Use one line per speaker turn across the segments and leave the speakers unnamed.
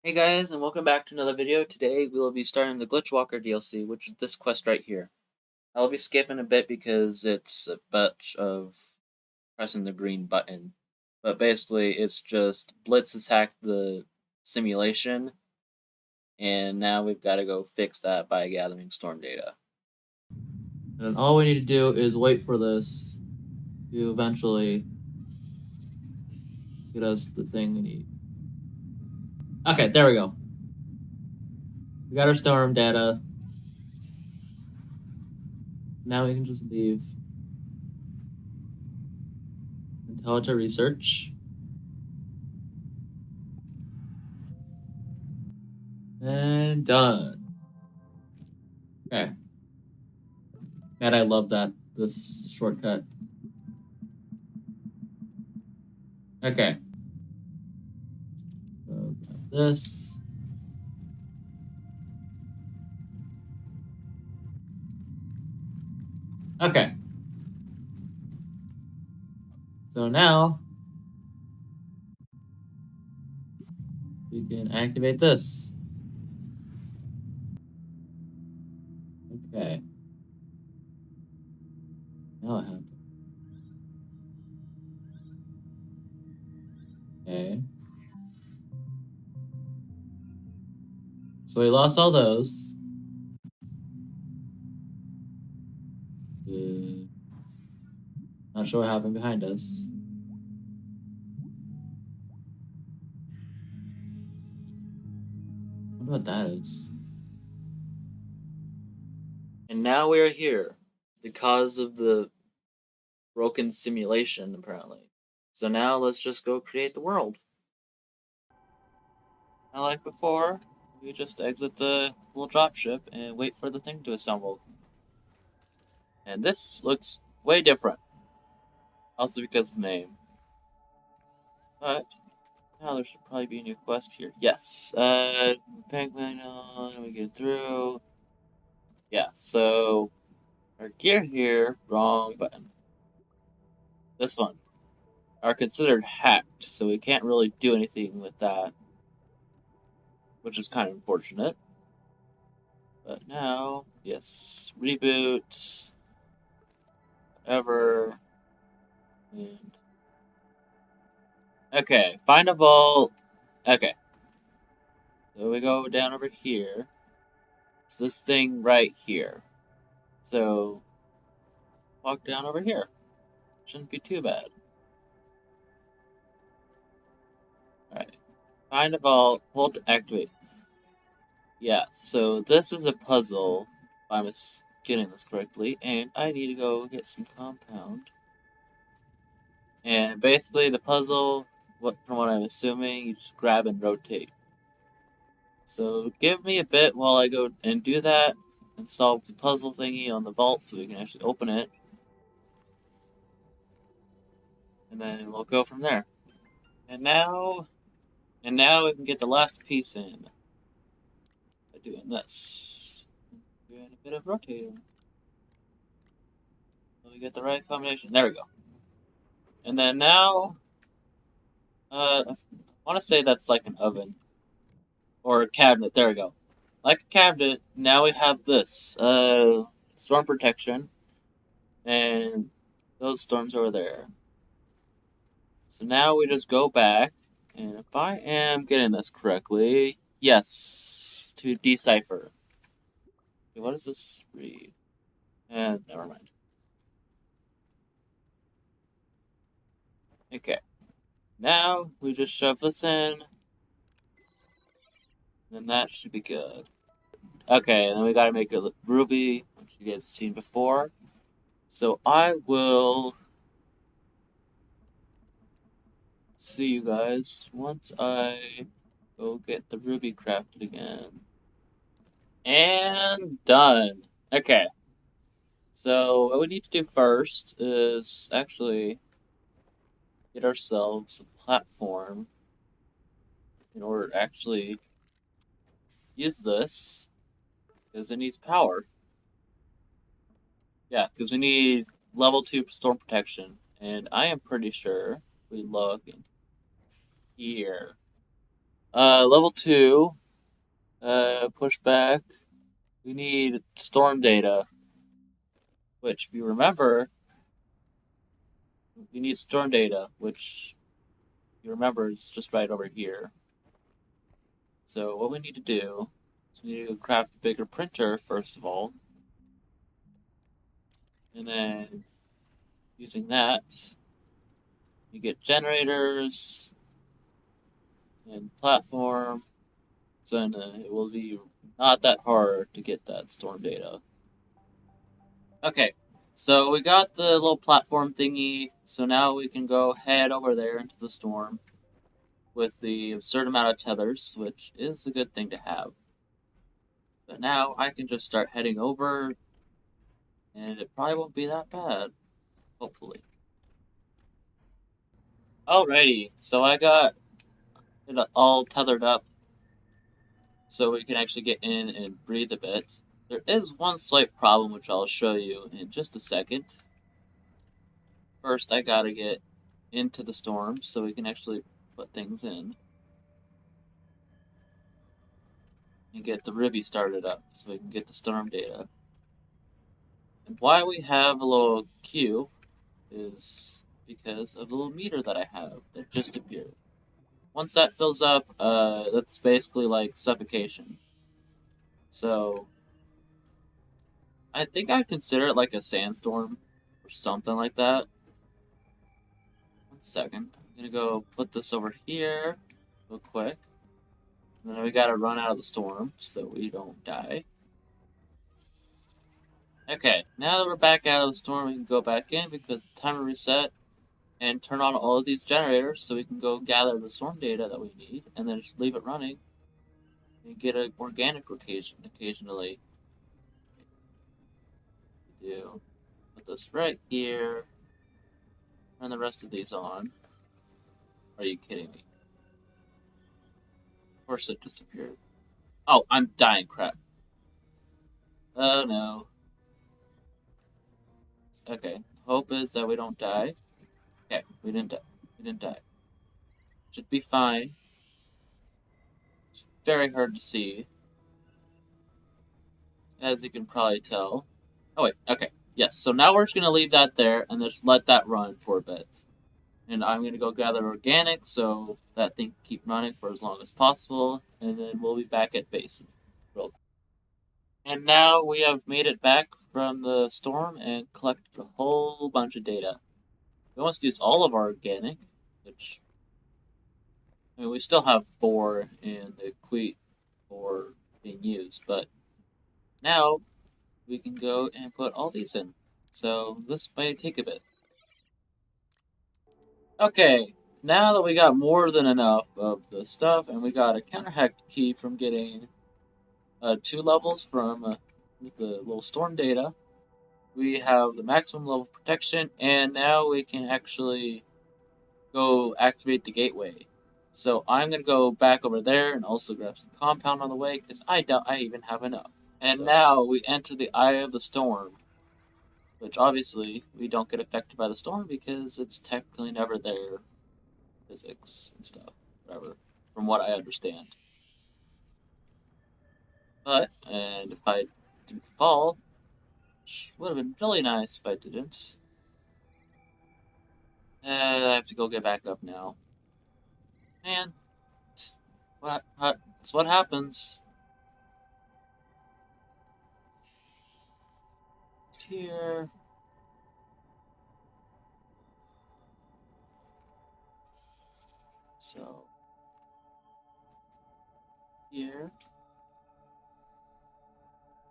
Hey guys, and welcome back to another video. Today we will be starting the Glitchwalker DLC, which is this quest right here. I'll be skipping a bit because it's a bunch of pressing the green button. But basically, it's just Blitz has hacked the simulation, and now we've got to go fix that by gathering storm data. And all we need to do is wait for this to eventually get us the thing we need. Okay, there we go. We got our storm data. Now we can just leave and tell it to research. And done. Okay. Man, I love this shortcut. Okay. So grab this. Okay. So now we can activate this. Okay. Now what happened? Okay. So we lost all those. Not sure what happened behind us. I wonder what that is. And now we are here. The cause of the broken simulation, apparently. So now let's just go create the world. Now, like before, we just exit the little dropship and wait for the thing to assemble. And this looks way different. Also because of the name. But now there should probably be a new quest here. Yes. Penguin on, we get through. Yeah, so our gear here, wrong button. This one are considered hacked, so we can't really do anything with that. Which is kind of unfortunate. But now, yes, reboot, whatever. And okay, find a vault. Okay. So we go down over here. It's this thing right here. So walk down over here. Shouldn't be too bad. Alright. Find a vault. Hold to activate. Yeah, so this is a puzzle, if I'm getting this correctly, and I need to go get some compound. And basically the puzzle, from what I'm assuming, you just grab and rotate. So give me a bit while I go and do that and solve the puzzle thingy on the vault so we can actually open it. And then we'll go from there. And now we can get the last piece in by doing this. Doing a bit of rotating. So we get the right combination. There we go. And then now, I want to say that's like an oven. Or a cabinet. There we go. Like a cabinet, now we have this. Storm protection. And those storms over there. So now we just go back. And if I am getting this correctly, yes, to decipher. Okay, what does this read? Never mind. Okay. Now we just shove this in. And that should be good. Okay, and then we gotta make a ruby, which you guys have seen before. So I will see you guys once I go get the ruby crafted again. And done. Okay. So what we need to do first is actually get ourselves a platform in order to actually use this, because it needs power. Yeah, because we need level 2 storm protection, and I am pretty sure we look in here. Level 2, push back. We need storm data, which, if you remember, we need storm data, which, if you remember, is just right over here. So what we need to do is we need to craft a bigger printer, first of all. And then, using that, you get generators and platform. So it will be not that hard to get that storm data. Okay, so we got the little platform thingy, so now we can go head over there into the storm with the absurd amount of tethers, which is a good thing to have. But now I can just start heading over, and it probably won't be that bad, hopefully. Alrighty, so I got it all tethered up so we can actually get in and breathe a bit. There is one slight problem which I'll show you in just a second. First, I gotta get into the storm so we can actually put things in. And get the Ruby started up so we can get the storm data. And why we have a little queue is because of the little meter that I have that just appeared. Once that fills up, that's basically like suffocation. So I think I'd consider it like a sandstorm or something like that. 1 second. I'm gonna go put this over here real quick. And then we gotta run out of the storm so we don't die. Okay, now that we're back out of the storm, we can go back in because the timer reset and turn on all of these generators so we can go gather the storm data that we need and then just leave it running and get an organic location occasionally. Do put this right here, turn the rest of these on. Are you kidding me? Of course it disappeared. Oh, I'm dying, crap. Oh no. Okay, hope is that we don't die. Okay, we didn't die. We didn't die. Should be fine. It's very hard to see, as you can probably tell. Oh wait, okay. Yes, so now we're just going to leave that there and just let that run for a bit. And I'm going to go gather organic so that thing can keep running for as long as possible, and then we'll be back at base. And now we have made it back from the storm and collected a whole bunch of data. We want to use all of our organic, which, I mean, we still have 4 in the Queet for being used, but now we can go and put all these in. So this may take a bit. Okay, now that we got more than enough of the stuff, and we got a counterhack key from getting 2 levels from the little storm data, we have the maximum level of protection, and now we can actually go activate the gateway. So I'm going to go back over there and also grab some compound on the way, because I doubt I even have enough. And now we enter the Eye of the Storm, which obviously we don't get affected by the storm because it's technically never there. Physics and stuff, whatever, from what I understand. But, and if I didn't fall, which would have been really nice if I didn't. I have to go get back up now. Man, that's what happens. It's here. So, here.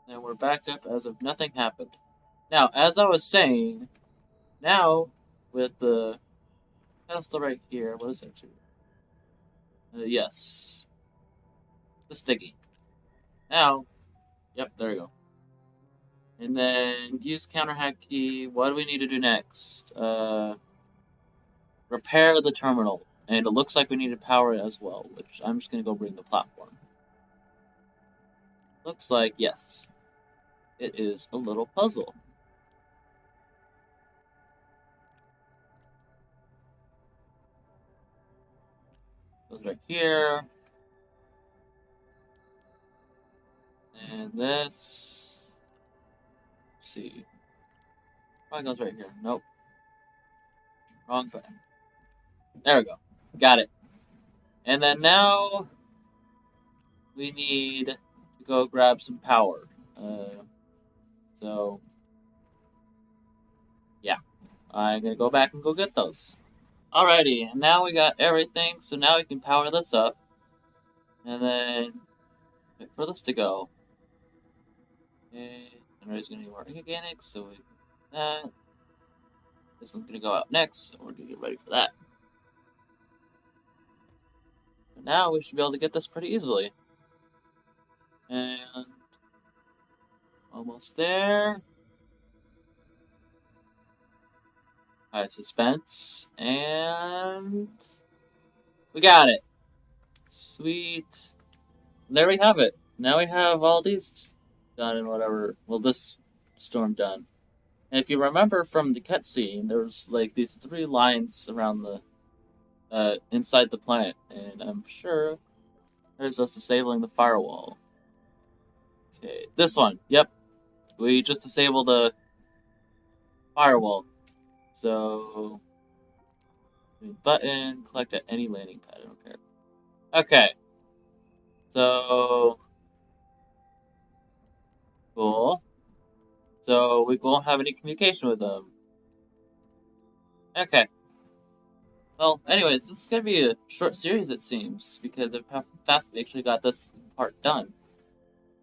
And we're back up as if nothing happened. Now, as I was saying, now, with the pedestal right here, what is that? Yes. The sticky. Now, yep, there we go. And then use counterhack key. What do we need to do next? Repair the terminal. And it looks like we need to power it as well, which I'm just going to go bring the platform. Looks like, yes. It is a little puzzle. Goes right here. And this... Let's see. Probably goes right here. Nope. Wrong button. There we go. Got it. And then now... we need to go grab some power. So... yeah. I'm gonna go back and go get those. Alrighty, and now we got everything, so now we can power this up. And then... wait for this to go. Okay, generator's gonna be more organic, so we do that. This one's gonna go out next, so we're gonna get ready for that. But now we should be able to get this pretty easily. And almost there. Alright, suspense, and we got it. Sweet. There we have it. Now we have all these done and whatever. Well, this storm done. And if you remember from the cutscene, there was like these 3 lines around the inside the plant, and I'm sure there's us disabling the firewall. Okay, this one. Yep, we just disabled the firewall. So button, collect at any landing pad. I don't care. Okay, so cool. So we won't have any communication with them. Okay. Well, anyways, this is gonna be a short series, it seems, because of how fast we actually got this part done.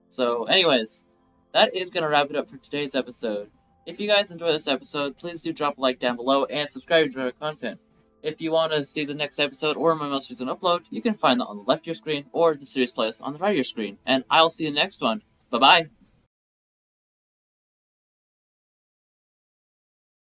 So, anyways, that is gonna wrap it up for today's episode. If you guys enjoyed this episode, please do drop a like down below and subscribe to enjoy our content. If you want to see the next episode or my most recent upload, you can find that on the left of your screen or the series playlist on the right of your screen. And I'll see you next one. Bye-bye!